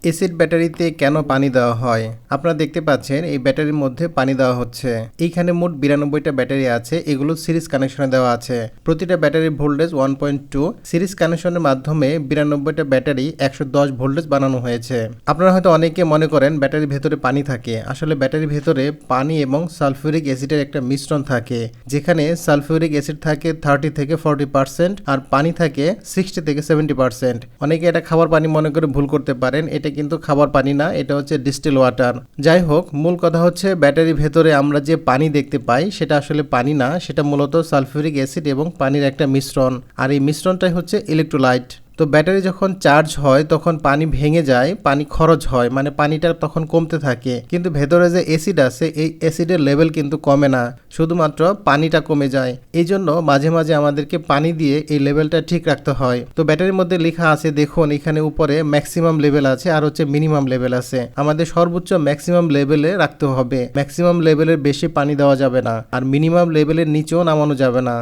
Acid ব্যাটারিতে কেন পানি দেওয়া হয়? আপনারা দেখতে পাচ্ছেন এই ব্যাটারির মধ্যে পানি দেওয়া হচ্ছে। এইখানে মোট 92টা ব্যাটারি আছে, এগুলো সিরিজ কানেকশনে দেওয়া আছে। প্রতিটা ব্যাটারির ভোল্টেজ 1.2। সিরিজ কানেকশনের মাধ্যমে 92টা ব্যাটারি 110 ভোল্টেজ বানানো হয়েছে। আপনারা হয়তো অনেকে মনে করেন ব্যাটারির ভেতরে পানি থাকে। আসলে ব্যাটারির ভেতরে পানি এবং সালফিউরিক অ্যাসিডের একটা মিশ্রণ থাকে, যেখানে সালফিউরিক অ্যাসিড থাকে 30 থেকে 40% আর পানি থাকে 60 থেকে 70%। অনেকে এটা খাবার পানি মনে করে ভুল করতে পারেন। এটা কিন্তু খাবার পানি না, এটা হচ্ছে ডিস্টিল ওয়াটার। যাই হোক, মূল কথা হচ্ছে ব্যাটারির ভেতরে আমরা যে পানি দেখতে পাই সেটা আসলে পানি না, সেটা মূলত সালফিউরিক অ্যাসিড এবং পানির একটা মিশ্রণ। আর এই মিশ্রণটাই হচ্ছে ইলেকট্রোলাইট। তো ব্যাটারি যখন চার্জ হয় তখন পানি ভেঙে যায়, পানি খরচ হয়, মানে পানিটা তখন কমতে থাকে। কিন্তু ভেতরে যে অ্যাসিড আছে এই অ্যাসিডের লেভেল কিন্তু কমে না, শুধুমাত্র পানিটা কমে যায়। এই জন্য মাঝে মাঝে আমাদেরকে পানি দিয়ে এই লেভেলটা ঠিক রাখতে হয়। তো ব্যাটারির মধ্যে লেখা আছে, দেখুন এখানে উপরে ম্যাক্সিমাম লেভেল আছে আর হচ্ছে মিনিমাম লেভেল আছে। আমাদের সর্বোচ্চ ম্যাক্সিমাম লেভেলে রাখতে হবে। ম্যাক্সিমাম লেভেলের বেশি পানি দেওয়া যাবে না আর মিনিমাম লেভেলের নিচেও নামানো যাবে না।